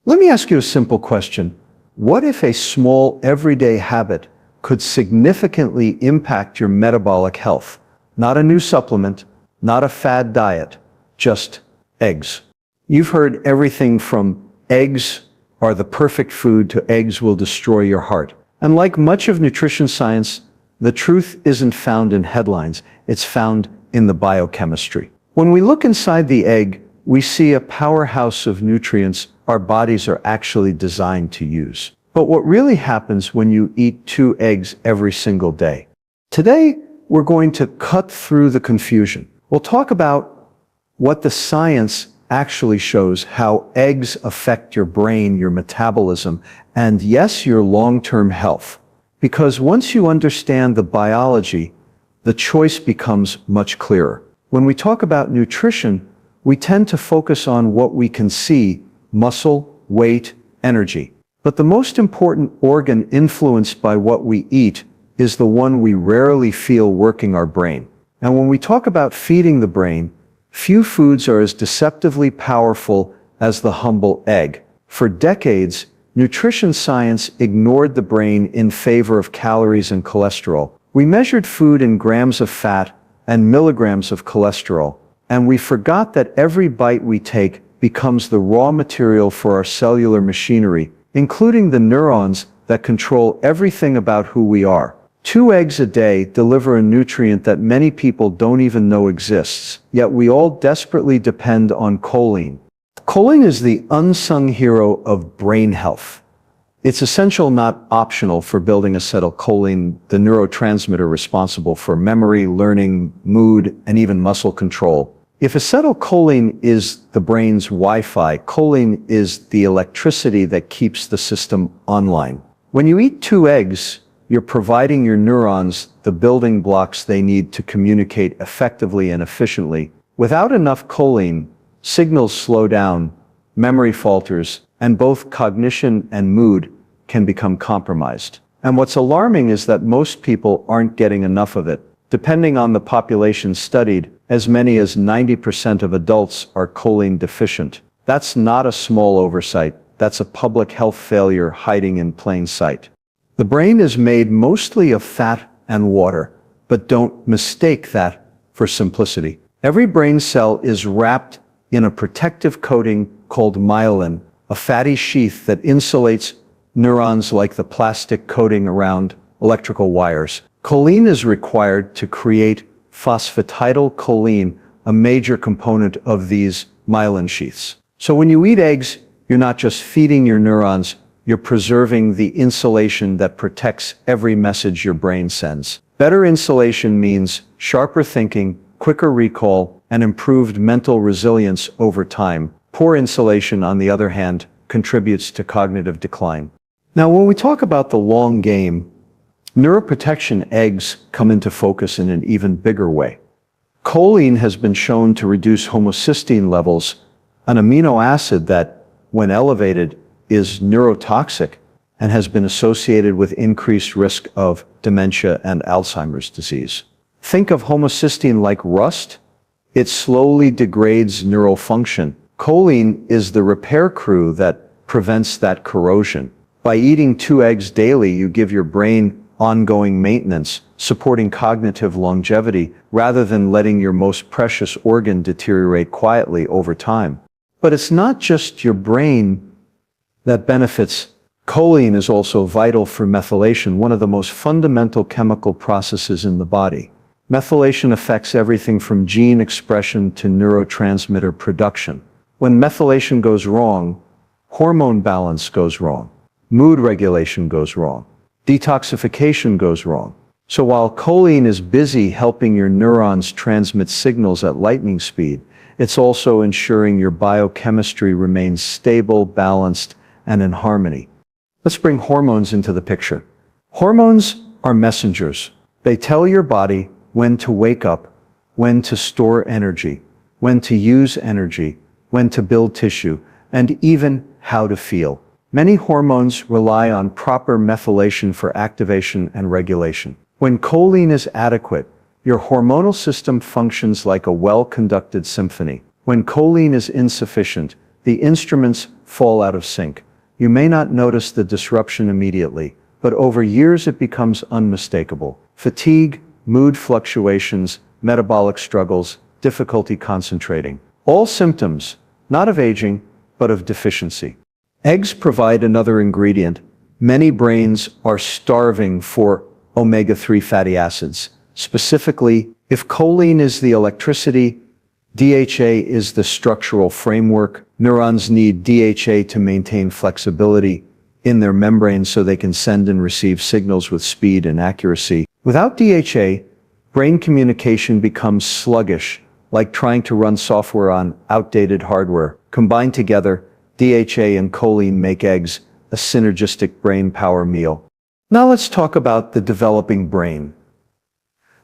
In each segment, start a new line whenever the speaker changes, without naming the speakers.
Let me ask you a simple question. What if a small everyday habit could significantly impact your metabolic health? Not a new supplement, not a fad diet, just eggs. You've heard everything from eggs are the perfect food to eggs will destroy your heart. And like much of nutrition science, the truth isn't found in headlines, it's found in the biochemistry. When we look inside the egg, we see a powerhouse of nutrients our bodies are actually designed to use. But what really happens when you eat 2 eggs every single day? Today, we're going to cut through the confusion. We'll talk about what the science actually shows, how eggs affect your brain, your metabolism, and yes, your long-term health. Because once you understand the biology, the choice becomes much clearer. When we talk about nutrition, we tend to focus on what we can see: muscle, weight, energy. But the most important organ influenced by what we eat is the one we rarely feel working: our brain. And when we talk about feeding the brain, few foods are as deceptively powerful as the humble egg. For decades, nutrition science ignored the brain in favor of calories and cholesterol. We measured food in grams of fat and milligrams of cholesterol, and we forgot that every bite we take becomes the raw material for our cellular machinery, including the neurons that control everything about who we are. 2 eggs a day deliver a nutrient that many people don't even know exists, yet we all desperately depend on choline. Choline is the unsung hero of brain health. It's essential, not optional, for building acetylcholine, the neurotransmitter responsible for memory, learning, mood, and even muscle control. If acetylcholine is the brain's Wi-Fi, choline is the electricity that keeps the system online. When you eat 2 eggs, you're providing your neurons the building blocks they need to communicate effectively and efficiently. Without enough choline, signals slow down, memory falters, and both cognition and mood can become compromised. And what's alarming is that most people aren't getting enough of it. Depending on the population studied, as many as 90% of adults are choline deficient. That's not a small oversight. That's a public health failure hiding in plain sight. The brain is made mostly of fat and water, but don't mistake that for simplicity. Every brain cell is wrapped in a protective coating called myelin, a fatty sheath that insulates neurons like the plastic coating around electrical wires. Choline is required to create phosphatidylcholine, a major component of these myelin sheaths. So when you eat eggs, you're not just feeding your neurons, you're preserving the insulation that protects every message your brain sends. Better insulation means sharper thinking, quicker recall, and improved mental resilience over time. Poor insulation, on the other hand, contributes to cognitive decline. Now, when we talk about the long game, neuroprotection eggs come into focus in an even bigger way. Choline has been shown to reduce homocysteine levels, an amino acid that, when elevated, is neurotoxic and has been associated with increased risk of dementia and Alzheimer's disease. Think of homocysteine like rust. It slowly degrades neural function. Choline is the repair crew that prevents that corrosion. By eating 2 eggs daily, you give your brain ongoing maintenance, supporting cognitive longevity, rather than letting your most precious organ deteriorate quietly over time. But it's not just your brain that benefits. Choline is also vital for methylation, one of the most fundamental chemical processes in the body. Methylation affects everything from gene expression to neurotransmitter production. When methylation goes wrong, hormone balance goes wrong, mood regulation goes wrong, detoxification goes wrong. So while choline is busy helping your neurons transmit signals at lightning speed, it's also ensuring your biochemistry remains stable, balanced, and in harmony. Let's bring hormones into the picture. Hormones are messengers. They tell your body when to wake up, when to store energy, when to use energy, when to build tissue, and even how to feel. Many hormones rely on proper methylation for activation and regulation. When choline is adequate, your hormonal system functions like a well-conducted symphony. When choline is insufficient, the instruments fall out of sync. You may not notice the disruption immediately, but over years it becomes unmistakable. Fatigue, mood fluctuations, metabolic struggles, difficulty concentrating. All symptoms, not of aging, but of deficiency. Eggs provide another ingredient. Many brains are starving for omega-3 fatty acids. Specifically, if choline is the electricity, DHA is the structural framework. Neurons need DHA to maintain flexibility in their membranes so they can send and receive signals with speed and accuracy. Without DHA, brain communication becomes sluggish, like trying to run software on outdated hardware. Combined together, DHA and choline make eggs a synergistic brain power meal. Now let's talk about the developing brain,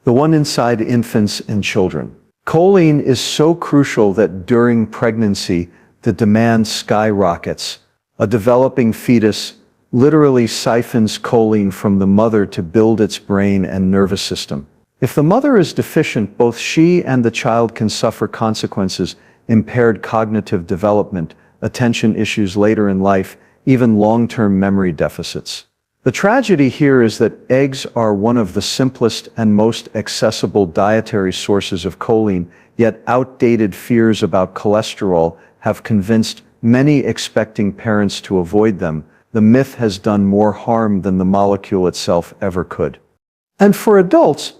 the one inside infants and children. Choline is so crucial that during pregnancy, the demand skyrockets. A developing fetus literally siphons choline from the mother to build its brain and nervous system. If the mother is deficient, both she and the child can suffer consequences: impaired cognitive development, attention issues later in life, even long-term memory deficits. The tragedy here is that eggs are one of the simplest and most accessible dietary sources of choline, yet outdated fears about cholesterol have convinced many expecting parents to avoid them. The myth has done more harm than the molecule itself ever could. And for adults,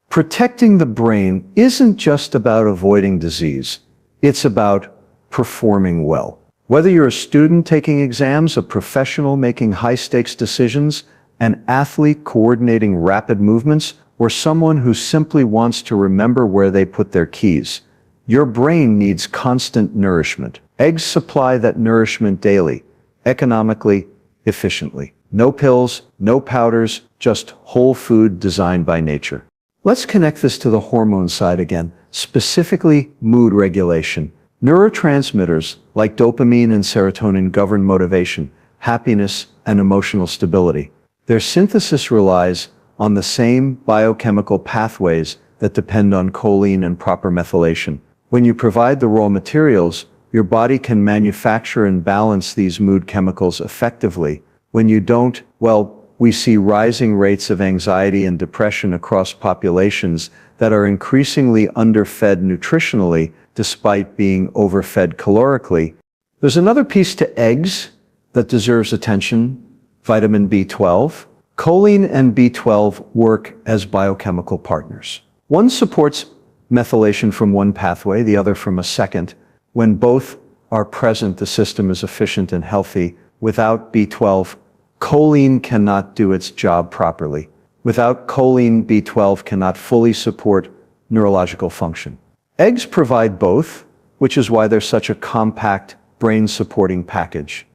protecting the brain isn't just about avoiding disease. It's about performing well. Whether you're a student taking exams, a professional making high-stakes decisions, an athlete coordinating rapid movements, or someone who simply wants to remember where they put their keys, your brain needs constant nourishment. Eggs supply that nourishment daily, economically, efficiently. No pills, no powders, just whole food designed by nature. Let's connect this to the hormone side again, specifically mood regulation. Neurotransmitters like dopamine and serotonin govern motivation, happiness, and emotional stability. Their synthesis relies on the same biochemical pathways that depend on choline and proper methylation. When you provide the raw materials, your body can manufacture and balance these mood chemicals effectively. When you don't, well, we see rising rates of anxiety and depression across populations that are increasingly underfed nutritionally despite being overfed calorically. There's another piece to eggs that deserves attention: vitamin B12. Choline and B12 work as biochemical partners. One supports methylation from one pathway, the other from a second. When both are present, the system is efficient and healthy. Without B12, choline cannot do its job properly. Without choline, B12 cannot fully support neurological function. Eggs provide both, which is why they're such a compact, brain-supporting package.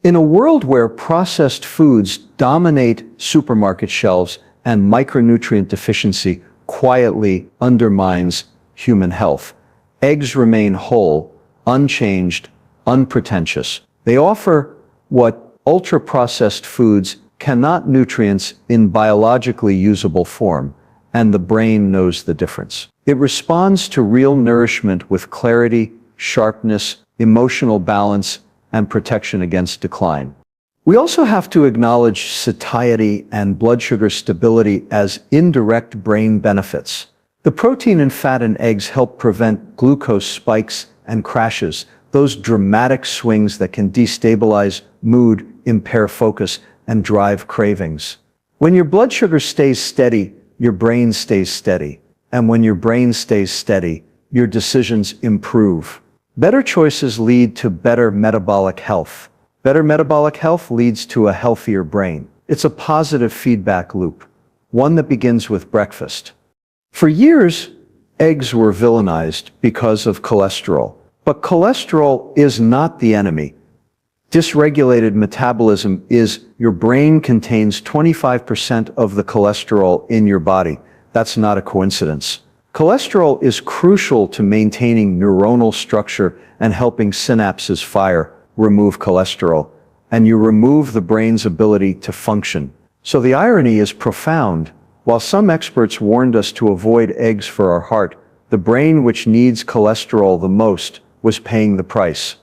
In a world where processed foods dominate supermarket shelves and micronutrient deficiency quietly undermines human health, eggs remain whole, unchanged, unpretentious. They offer what ultra-processed foods cannot: nutrients in biologically usable form, and the brain knows the difference. It responds to real nourishment with clarity, sharpness, emotional balance, and protection against decline. We also have to acknowledge satiety and blood sugar stability as indirect brain benefits. The protein and fat in eggs help prevent glucose spikes and crashes, those dramatic swings that can destabilize mood, impair focus, and drive cravings. When your blood sugar stays steady, your brain stays steady. And when your brain stays steady, your decisions improve. Better choices lead to better metabolic health. Better metabolic health leads to a healthier brain. It's a positive feedback loop, one that begins with breakfast. For years, eggs were villainized because of cholesterol. But cholesterol is not the enemy. Dysregulated metabolism is. Your brain contains 25% of the cholesterol in your body. That's not a coincidence. Cholesterol is crucial to maintaining neuronal structure and helping synapses fire. Remove cholesterol, and you remove the brain's ability to function. So the irony is profound. While some experts warned us to avoid eggs for our heart, the brain, which needs cholesterol the most, was paying the price.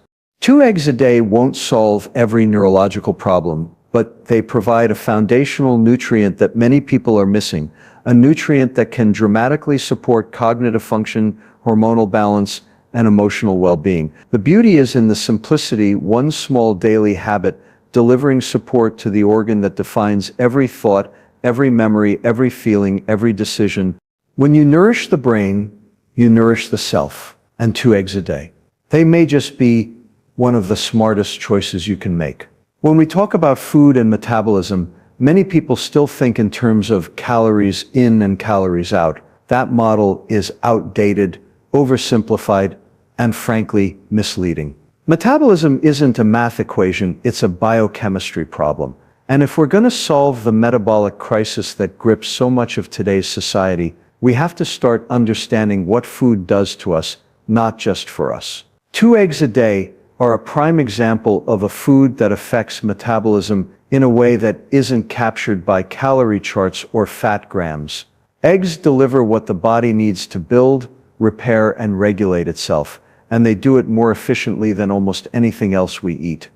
2 eggs a day won't solve every neurological problem, but they provide a foundational nutrient that many people are missing, a nutrient that can dramatically support cognitive function, hormonal balance, and emotional well-being. The beauty is in the simplicity, one small daily habit delivering support to the organ that defines every thought, every memory, every feeling, every decision. When you nourish the brain, you nourish the self, and 2 eggs a day. They may just be one of the smartest choices you can make. When we talk about food and metabolism, many people still think in terms of calories in and calories out. That model is outdated, oversimplified, and frankly, misleading. Metabolism isn't a math equation, it's a biochemistry problem. And if we're going to solve the metabolic crisis that grips so much of today's society, we have to start understanding what food does to us, not just for us. 2 eggs a day are a prime example of a food that affects metabolism in a way that isn't captured by calorie charts or fat grams. Eggs deliver what the body needs to build, repair, and regulate itself, and they do it more efficiently than almost anything else we eat.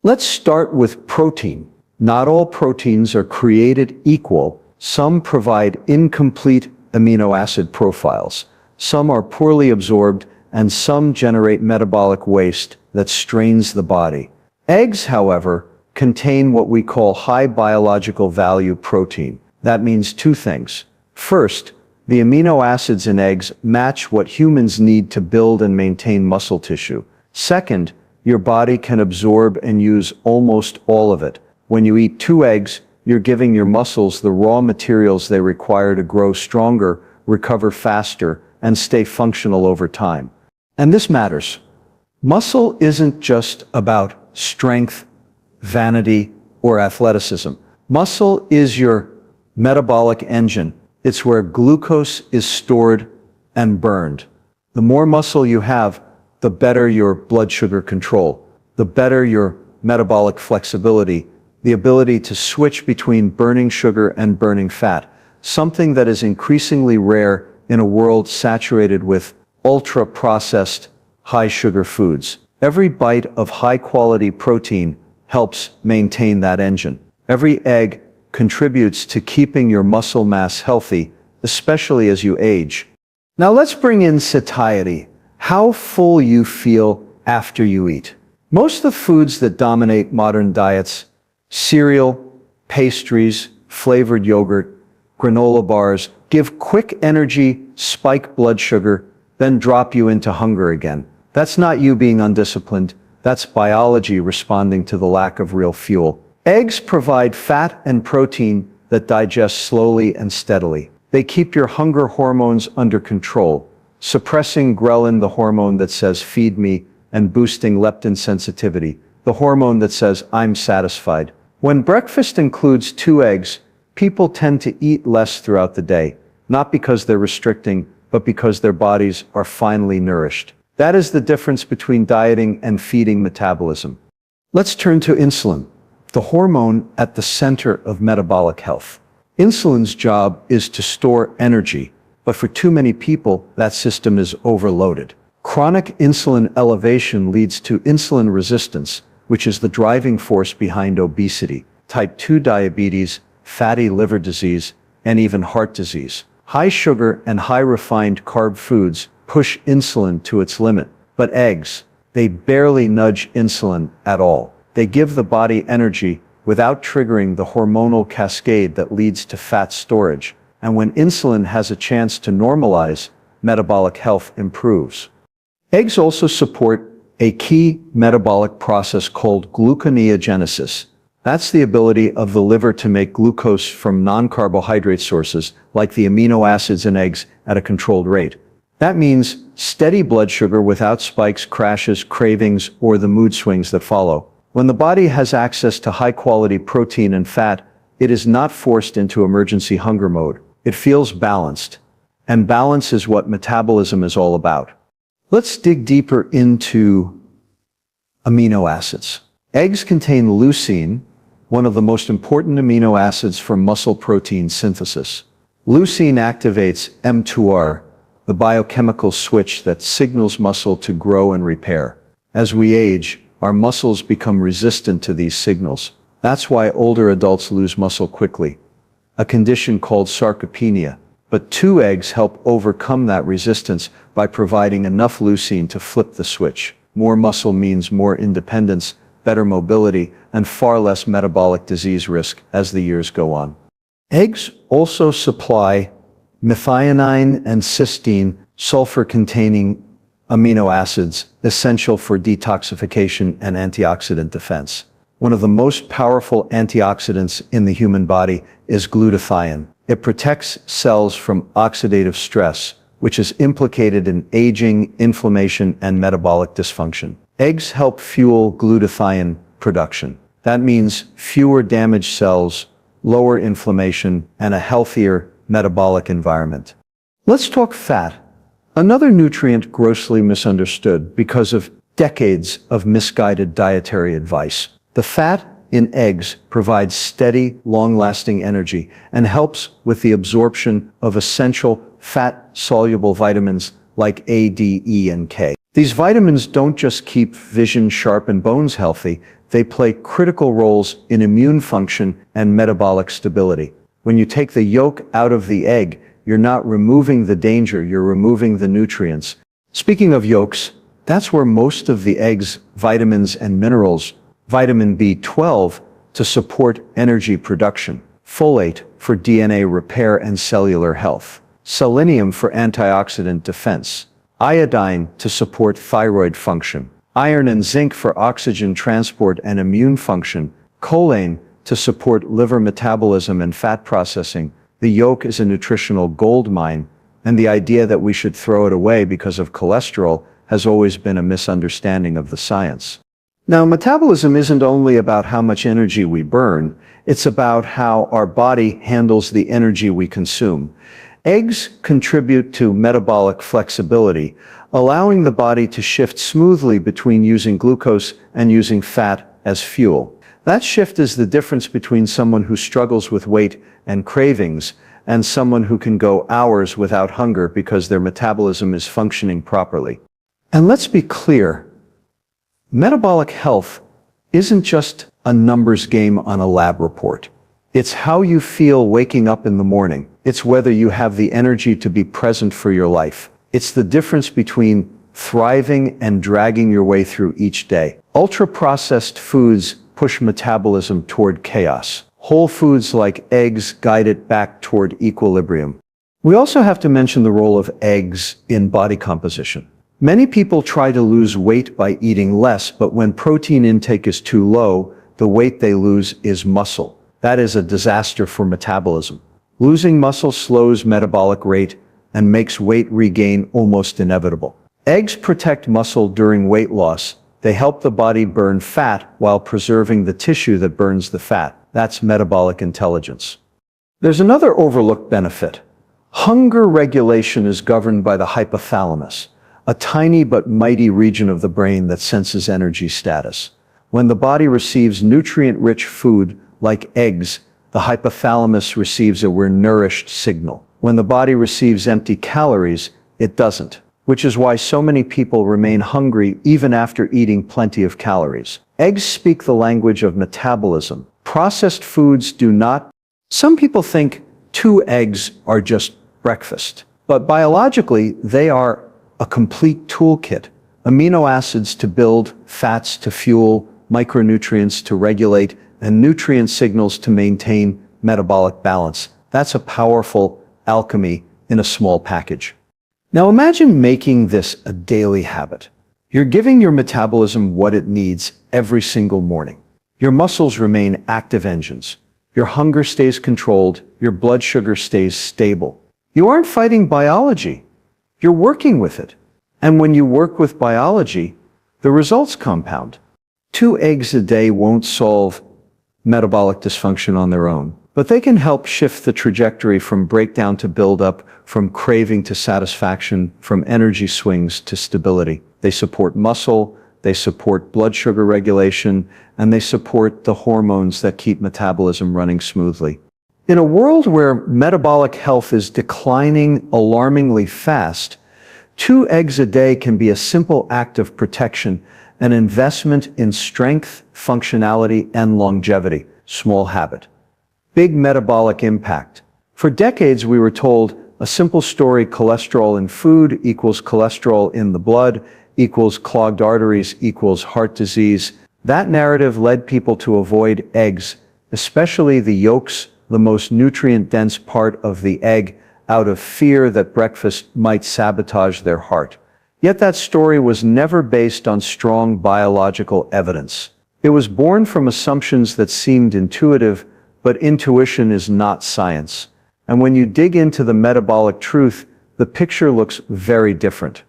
Let's start with protein. Not all proteins are created equal. Some provide incomplete amino acid profiles. Some are poorly absorbed, and some generate metabolic waste that strains the body. Eggs, however, contain what we call high biological value protein. That means 2 things. First, the amino acids in eggs match what humans need to build and maintain muscle tissue. Second, your body can absorb and use almost all of it. When you eat 2 eggs, you're giving your muscles the raw materials they require to grow stronger, recover faster, and stay functional over time. And this matters. Muscle isn't just about strength, vanity, or athleticism. Muscle is your metabolic engine. It's where glucose is stored and burned. The more muscle you have, the better your blood sugar control, the better your metabolic flexibility, the ability to switch between burning sugar and burning fat, something that is increasingly rare in a world saturated with ultra-processed, high-sugar foods. Every bite of high-quality protein helps maintain that engine. Every egg contributes to keeping your muscle mass healthy, especially as you age. Now let's bring in satiety, how full you feel after you eat. Most of the foods that dominate modern diets, cereal, pastries, flavored yogurt, granola bars, give quick energy, spike blood sugar, then drop you into hunger again. That's not you being undisciplined. That's biology responding to the lack of real fuel. Eggs provide fat and protein that digest slowly and steadily. They keep your hunger hormones under control, suppressing ghrelin, the hormone that says feed me, and boosting leptin sensitivity, the hormone that says I'm satisfied. When breakfast includes 2 eggs, people tend to eat less throughout the day, not because they're restricting, but because their bodies are finally nourished. That is the difference between dieting and feeding metabolism. Let's turn to insulin, the hormone at the center of metabolic health. Insulin's job is to store energy, but for too many people, that system is overloaded. Chronic insulin elevation leads to insulin resistance, which is the driving force behind obesity, type 2 diabetes, fatty liver disease, and even heart disease. High sugar and high refined carb foods push insulin to its limit, but eggs, they barely nudge insulin at all. They give the body energy without triggering the hormonal cascade that leads to fat storage. And when insulin has a chance to normalize, metabolic health improves. Eggs also support a key metabolic process called gluconeogenesis. That's the ability of the liver to make glucose from non-carbohydrate sources, like the amino acids in eggs, at a controlled rate. That means steady blood sugar without spikes, crashes, cravings, or the mood swings that follow. When the body has access to high-quality protein and fat, it is not forced into emergency hunger mode. It feels balanced. And balance is what metabolism is all about. Let's dig deeper into amino acids. Eggs contain leucine, one of the most important amino acids for muscle protein synthesis. Leucine activates mTOR, the biochemical switch that signals muscle to grow and repair. As we age, our muscles become resistant to these signals. That's why older adults lose muscle quickly, a condition called sarcopenia. But 2 eggs help overcome that resistance by providing enough leucine to flip the switch. More muscle means more independence, better mobility, and far less metabolic disease risk as the years go on. Eggs also supply methionine and cysteine, sulfur-containing amino acids, essential for detoxification and antioxidant defense. One of the most powerful antioxidants in the human body is glutathione. It protects cells from oxidative stress, which is implicated in aging, inflammation, and metabolic dysfunction. Eggs help fuel glutathione production. That means fewer damaged cells, lower inflammation, and a healthier metabolic environment. Let's talk fat, another nutrient grossly misunderstood because of decades of misguided dietary advice. The fat in eggs provides steady, long-lasting energy and helps with the absorption of essential fat-soluble vitamins like A, D, E, and K. These vitamins don't just keep vision sharp and bones healthy, they play critical roles in immune function and metabolic stability. When you take the yolk out of the egg, you're not removing the danger, you're removing the nutrients. Speaking of yolks, that's where most of the egg's vitamins and minerals, vitamin B12 to support energy production, folate for DNA repair and cellular health, selenium for antioxidant defense, iodine to support thyroid function, iron and zinc for oxygen transport and immune function, choline to support liver metabolism and fat processing. The yolk is a nutritional gold mine, and the idea that we should throw it away because of cholesterol has always been a misunderstanding of the science. Now, metabolism isn't only about how much energy we burn, it's about how our body handles the energy we consume. Eggs contribute to metabolic flexibility, allowing the body to shift smoothly between using glucose and using fat as fuel. That shift is the difference between someone who struggles with weight and cravings and someone who can go hours without hunger because their metabolism is functioning properly. And let's be clear, metabolic health isn't just a numbers game on a lab report. It's how you feel waking up in the morning. It's whether you have the energy to be present for your life. It's the difference between thriving and dragging your way through each day. Ultra-processed foods push metabolism toward chaos. Whole foods like eggs guide it back toward equilibrium. We also have to mention the role of eggs in body composition. Many people try to lose weight by eating less, but when protein intake is too low, the weight they lose is muscle. That is a disaster for metabolism. Losing muscle slows metabolic rate and makes weight regain almost inevitable. Eggs protect muscle during weight loss. They help the body burn fat while preserving the tissue that burns the fat. That's metabolic intelligence. There's another overlooked benefit. Hunger regulation is governed by the hypothalamus, a tiny but mighty region of the brain that senses energy status. When the body receives nutrient-rich food like eggs, the hypothalamus receives a "we're nourished" signal. When the body receives empty calories, it doesn't, which is why so many people remain hungry even after eating plenty of calories. Eggs speak the language of metabolism. Processed foods do not. Some people think 2 eggs are just breakfast, but biologically they are a complete toolkit. Amino acids to build, fats to fuel, micronutrients to regulate, and nutrient signals to maintain metabolic balance. That's a powerful alchemy in a small package. Now imagine making this a daily habit. You're giving your metabolism what it needs every single morning. Your muscles remain active engines. Your hunger stays controlled. Your blood sugar stays stable. You aren't fighting biology. You're working with it. And when you work with biology, the results compound. 2 eggs a day won't solve metabolic dysfunction on their own, but they can help shift the trajectory from breakdown to buildup, from craving to satisfaction, from energy swings to stability. They support muscle, they support blood sugar regulation, and they support the hormones that keep metabolism running smoothly. In a world where metabolic health is declining alarmingly fast, 2 eggs a day can be a simple act of protection an investment in strength, functionality, and longevity. Small habit. Big metabolic impact. For decades we were told a simple story: cholesterol in food equals cholesterol in the blood equals clogged arteries equals heart disease. That narrative led people to avoid eggs, especially the yolks, the most nutrient-dense part of the egg, out of fear that breakfast might sabotage their heart. Yet that story was never based on strong biological evidence. It was born from assumptions that seemed intuitive, but intuition is not science. And when you dig into the metabolic truth, the picture looks very different.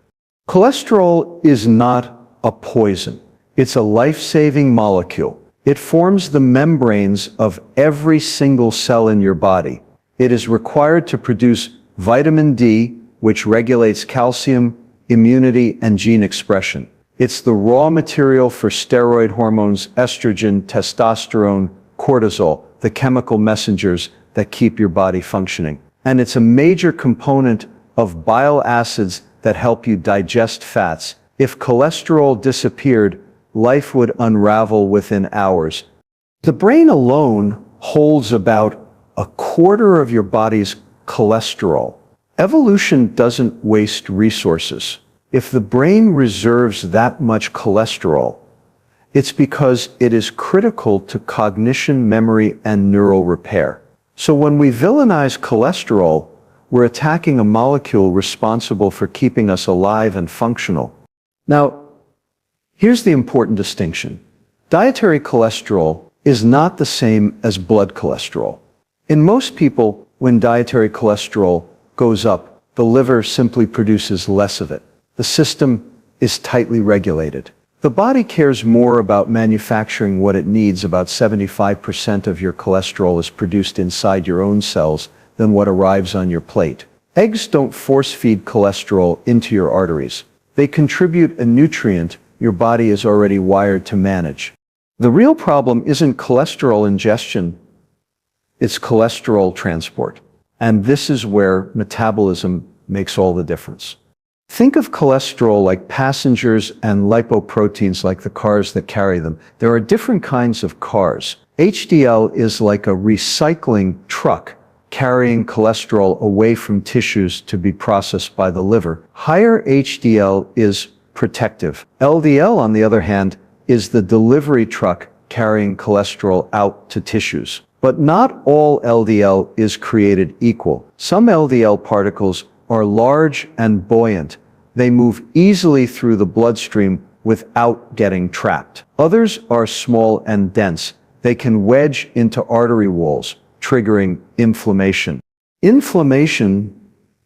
Cholesterol is not a poison. It's a life-saving molecule. It forms the membranes of every single cell in your body. It is required to produce vitamin D, which regulates calcium, immunity, and gene expression. It's the raw material for steroid hormones, estrogen, testosterone, cortisol, the chemical messengers that keep your body functioning. And it's a major component of bile acids that help you digest fats. If cholesterol disappeared, life would unravel within hours. The brain alone holds about a quarter of your body's cholesterol. Evolution doesn't waste resources. If the brain reserves that much cholesterol, it's because it is critical to cognition, memory, and neural repair. So when we villainize cholesterol, we're attacking a molecule responsible for keeping us alive and functional. Now, here's the important distinction. Dietary cholesterol is not the same as blood cholesterol. In most people, when dietary cholesterol goes up, the liver simply produces less of it. The system is tightly regulated. The body cares more about manufacturing what it needs. About 75% of your cholesterol is produced inside your own cells than what arrives on your plate. Eggs don't force-feed cholesterol into your arteries. They contribute a nutrient your body is already wired to manage. The real problem isn't cholesterol ingestion, it's cholesterol transport. And this is where metabolism makes all the difference. Think of cholesterol like passengers and lipoproteins like the cars that carry them. There are different kinds of cars. HDL is like a recycling truck carrying cholesterol away from tissues to be processed by the liver. Higher HDL is protective. LDL, on the other hand, is the delivery truck carrying cholesterol out to tissues. But not all LDL is created equal. Some LDL particles are large and buoyant. They move easily through the bloodstream without getting trapped. Others are small and dense. They can wedge into artery walls, triggering inflammation. Inflammation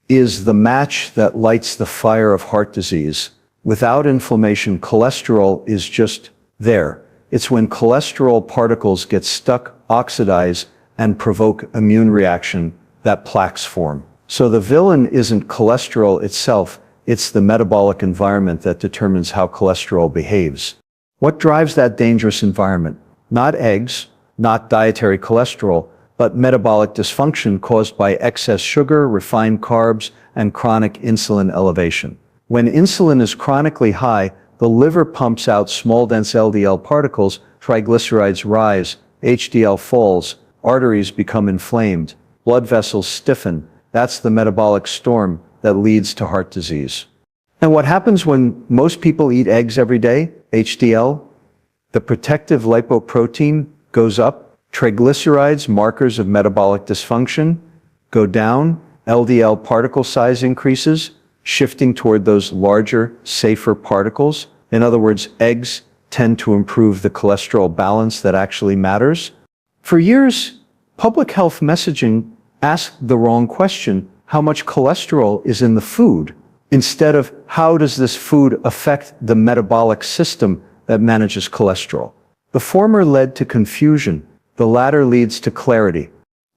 is the match that lights the fire of heart disease. Without inflammation, cholesterol is just there. It's when cholesterol particles get stuck, oxidize, and provoke immune reaction that plaques form. So the villain isn't cholesterol itself, it's the metabolic environment that determines how cholesterol behaves. What drives that dangerous environment? Not eggs, not dietary cholesterol, but metabolic dysfunction caused by excess sugar, refined carbs, and chronic insulin elevation. When insulin is chronically high, the liver pumps out small dense LDL particles, triglycerides rise, HDL falls, arteries become inflamed, blood vessels stiffen. That's the metabolic storm that leads to heart disease. And what happens when most people eat eggs every day? HDL, the protective lipoprotein, goes up. Triglycerides, markers of metabolic dysfunction, go down. LDL particle size increases, shifting toward those larger, safer particles. In other words, eggs tend to improve the cholesterol balance that actually matters. For years, public health messaging asked the wrong question: how much cholesterol is in the food? Instead of, how does this food affect the metabolic system that manages cholesterol? The former led to confusion. The latter leads to clarity.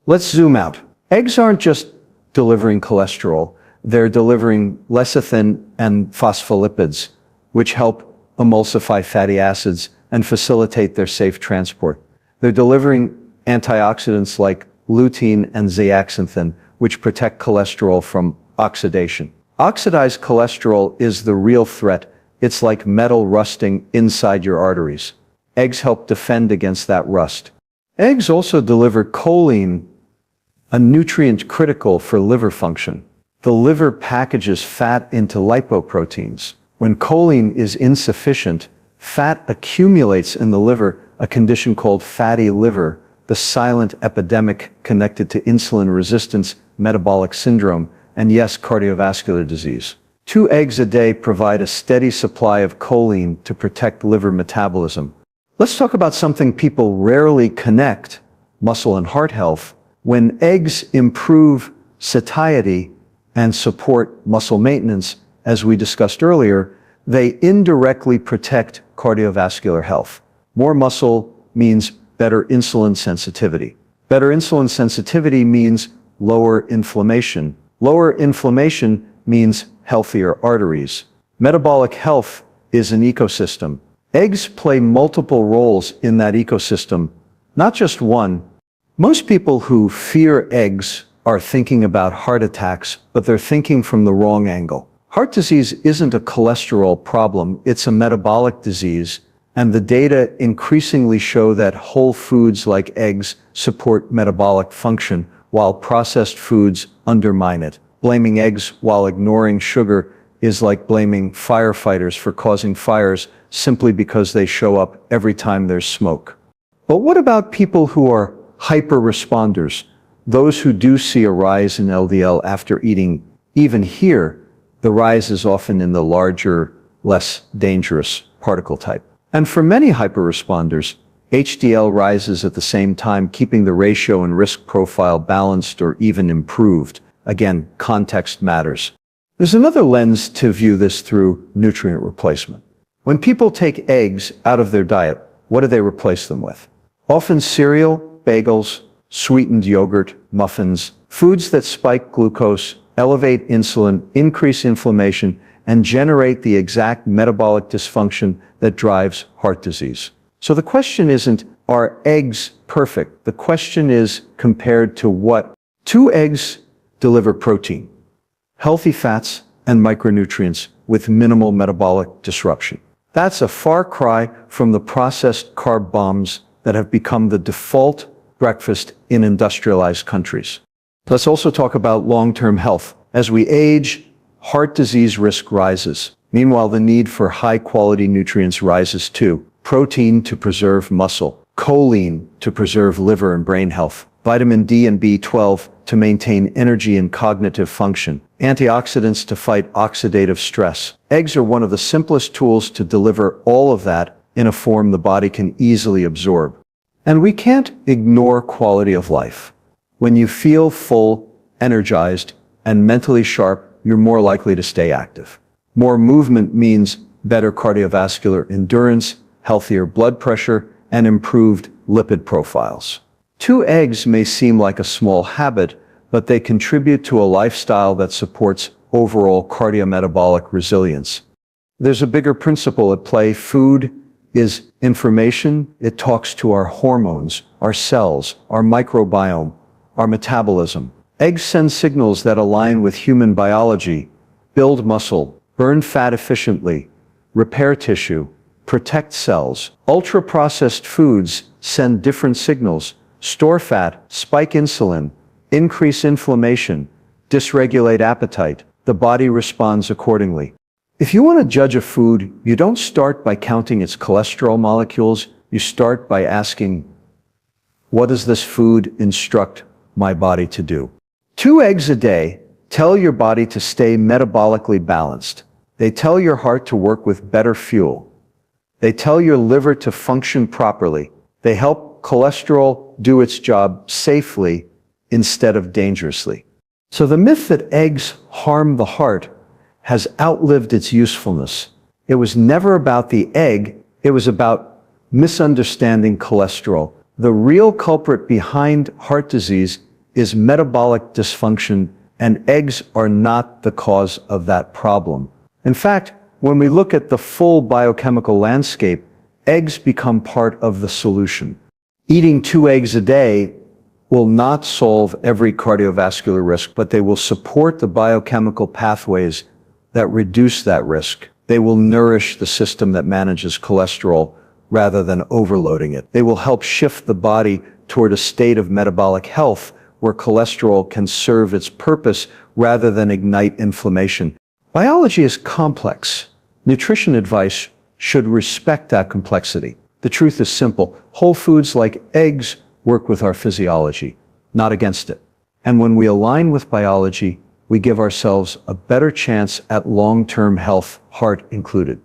Let's zoom out. Eggs aren't just delivering cholesterol. They're delivering lecithin and phospholipids, which help emulsify fatty acids and facilitate their safe transport. They're delivering antioxidants like lutein and zeaxanthin, which protect cholesterol from oxidation. Oxidized cholesterol is the real threat, It's like metal rusting inside your arteries. Eggs help defend against that rust. Eggs also deliver choline, a nutrient critical for liver function. The liver packages fat into lipoproteins. When choline is insufficient, fat accumulates in the liver, a condition called fatty liver, the silent epidemic connected to insulin resistance, metabolic syndrome, and yes, cardiovascular disease. 2 eggs a day provide a steady supply of choline to protect liver metabolism. Let's talk about something people rarely connect, muscle and heart health. When eggs improve satiety and support muscle maintenance, as we discussed earlier, they indirectly protect cardiovascular health. More muscle means better insulin sensitivity. Better insulin sensitivity means lower inflammation. Lower inflammation means healthier arteries. Metabolic health is an ecosystem. Eggs play multiple roles in that ecosystem, not just one. Most people who fear eggs are thinking about heart attacks, but they're thinking from the wrong angle. Heart disease isn't a cholesterol problem, it's a metabolic disease, and the data increasingly show that whole foods like eggs support metabolic function, while processed foods undermine it. Blaming eggs while ignoring sugar is like blaming firefighters for causing fires simply because they show up every time there's smoke. But what about people who are hyper-responders, those who do see a rise in LDL after eating? Even here, the rise is often in the larger, less dangerous particle type. And for many hyper-responders, HDL rises at the same time, keeping the ratio and risk profile balanced or even improved. Again, context matters. There's another lens to view this through: nutrient replacement. When people take eggs out of their diet, what do they replace them with? Often cereal, bagels, sweetened yogurt, muffins, foods that spike glucose, elevate insulin, increase inflammation, and generate the exact metabolic dysfunction that drives heart disease. So the question isn't, are eggs perfect? The question is, compared to what? 2 eggs deliver protein, healthy fats, and micronutrients with minimal metabolic disruption. That's a far cry from the processed carb bombs that have become the default breakfast in industrialized countries. Let's also talk about long-term health. As we age, heart disease risk rises. Meanwhile, the need for high-quality nutrients rises too. Protein to preserve muscle, choline to preserve liver and brain health, vitamin D and B12 to maintain energy and cognitive function, antioxidants to fight oxidative stress. Eggs are one of the simplest tools to deliver all of that in a form the body can easily absorb. And we can't ignore quality of life. When you feel full, energized, and mentally sharp, you're more likely to stay active. More movement means better cardiovascular endurance, healthier blood pressure, and improved lipid profiles. 2 eggs may seem like a small habit, but they contribute to a lifestyle that supports overall cardiometabolic resilience. There's a bigger principle at play. Food is information. It talks to our hormones, our cells, our microbiome, our metabolism. Eggs send signals that align with human biology: build muscle, burn fat efficiently, repair tissue, protect cells. Ultra-processed foods send different signals: store fat, spike insulin, increase inflammation, dysregulate appetite. The body responds accordingly. If you want to judge a food, you don't start by counting its cholesterol molecules. You start by asking, what does this food instruct my body to do? 2 eggs a day tell your body to stay metabolically balanced. They tell your heart to work with better fuel. They tell your liver to function properly. They help cholesterol do its job safely instead of dangerously. So the myth that eggs harm the heart has outlived its usefulness. It was never about the egg, it was about misunderstanding cholesterol. The real culprit behind heart disease is metabolic dysfunction, and eggs are not the cause of that problem. In fact, when we look at the full biochemical landscape, eggs become part of the solution. Eating 2 eggs a day will not solve every cardiovascular risk, but they will support the biochemical pathways that reduce that risk. They will nourish the system that manages cholesterol rather than overloading it. They will help shift the body toward a state of metabolic health where cholesterol can serve its purpose rather than ignite inflammation. Biology is complex. Nutrition advice should respect that complexity. The truth is simple. Whole foods like eggs work with our physiology, not against it. And when we align with biology, we give ourselves a better chance at long-term health, heart included.